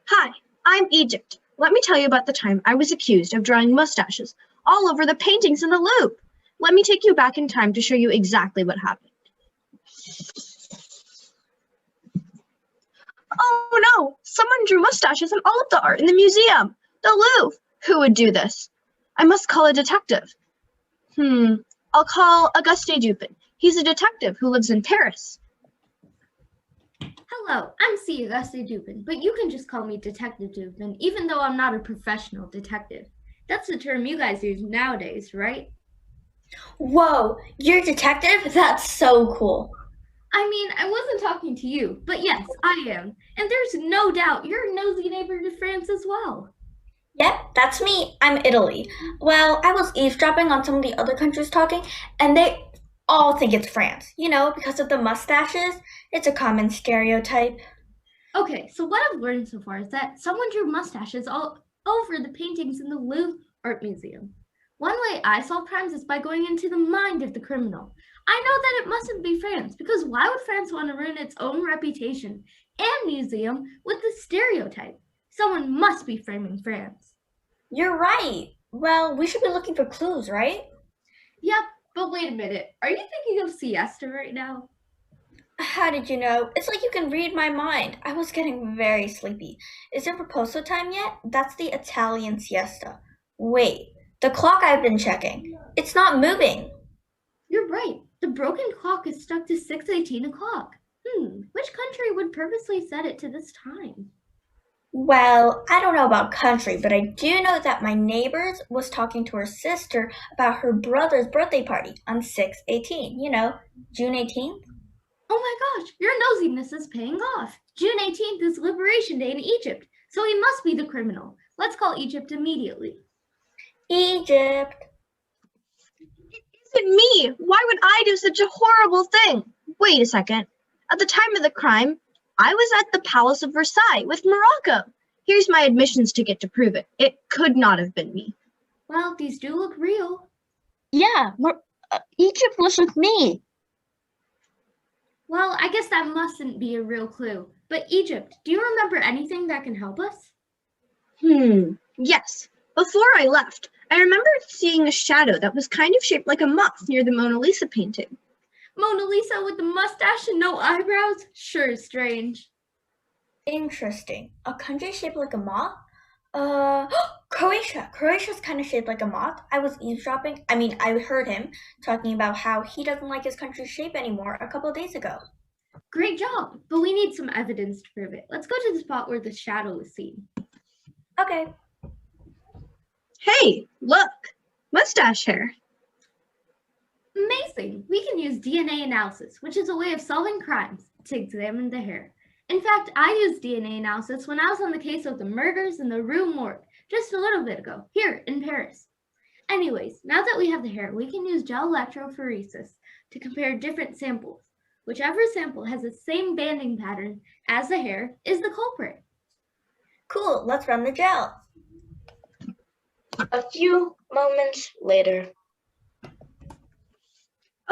Hi, I'm Egypt. Let me tell you about the time I was accused of drawing mustaches all over the paintings in the Louvre. Let me take you back in time to show you exactly what happened. Oh no! Someone drew mustaches on all of the art in the museum! The Louvre! Who would do this? I must call a detective. I'll call Auguste Dupin. He's a detective who lives in Paris. Hello, I'm C. Auguste Dupin, but you can just call me Detective Dupin, even though I'm not a professional detective. That's the term you guys use nowadays, right? Whoa, you're a detective? That's so cool. I mean, I wasn't talking to you, but yes, I am. And there's no doubt you're a nosy neighbor to France as well. Yep, that's me. I'm Italy. Well, I was eavesdropping on some of the other countries talking, and they all think it's France. Because of the mustaches. It's a common stereotype. Okay, so what I've learned so far is that someone drew mustaches all over the paintings in the Louvre Art Museum. One way I solve crimes is by going into the mind of the criminal. I know that it mustn't be France, because why would France want to ruin its own reputation and museum with this stereotype? Someone must be framing France. You're right. Well, we should be looking for clues, right? Yep, but wait a minute. Are you thinking of siesta right now? How did you know? It's like you can read my mind. I was getting very sleepy. Is it proposal time yet? That's the Italian siesta. Wait, the clock I've been checking. It's not moving. You're right. The broken clock is stuck to 6:18 o'clock. Which country would purposely set it to this time? Well, I don't know about country, but I do know that my neighbors was talking to her sister about her brother's birthday party on 6/18. June 18th. Oh my gosh, your nosiness is paying off. June 18th is Liberation Day in Egypt, so he must be the criminal. Let's call Egypt immediately. Egypt. It isn't me! Why would I do such a horrible thing? Wait a second. At the time of the crime, I was at the Palace of Versailles with Morocco. Here's my admissions ticket to prove it. It could not have been me. Well, these do look real. Yeah, Egypt was with me. Well, I guess that mustn't be a real clue. But Egypt, do you remember anything that can help us? Yes. Before I left, I remember seeing a shadow that was kind of shaped like a moth near the Mona Lisa painting. Mona Lisa with the mustache and no eyebrows? Sure is strange. Interesting. A country shaped like a moth? Croatia. Croatia's kind of shaped like a moth. I was eavesdropping. I heard him talking about how he doesn't like his country's shape anymore a couple of days ago. Great job, but we need some evidence to prove it. Let's go to the spot where the shadow was seen. Okay. Hey, look! Mustache hair. Amazing! We can use DNA analysis, which is a way of solving crimes, to examine the hair. In fact, I used DNA analysis when I was on the case of the murders in the Rue Morgue just a little bit ago, here in Paris. Anyways, now that we have the hair, we can use gel electrophoresis to compare different samples. Whichever sample has the same banding pattern as the hair is the culprit. Cool, let's run the gel. A few moments later.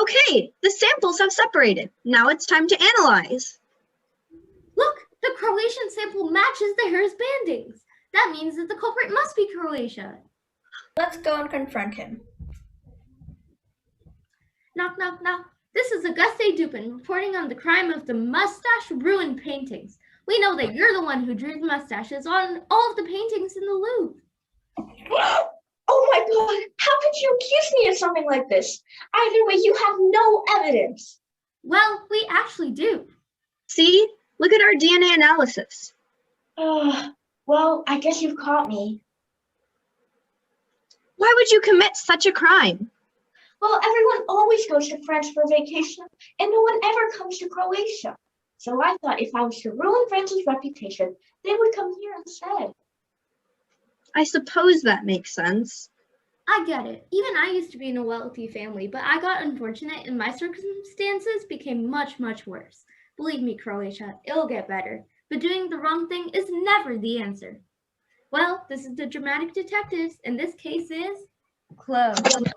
Okay, the samples have separated. Now it's time to analyze. Look, the Croatian sample matches the hair's bandings. That means that the culprit must be Croatia. Let's go and confront him. Knock, knock, knock. This is Auguste Dupin reporting on the crime of the mustache-ruined paintings. We know that you're the one who drew the mustaches on all of the paintings in the Louvre. Oh my God, how could you accuse me of something like this? Either way, you have no evidence. Well, we actually do. See? Look at our DNA analysis. Well, I guess you've caught me. Why would you commit such a crime? Well, everyone always goes to France for vacation, and no one ever comes to Croatia. So I thought if I was to ruin France's reputation, they would come here instead. I suppose that makes sense. I get it. Even I used to be in a wealthy family, but I got unfortunate and my circumstances became much, much worse. Believe me, Croatia, it'll get better. But doing the wrong thing is never the answer. Well, this is the Dramatic Detectives, and this case is closed.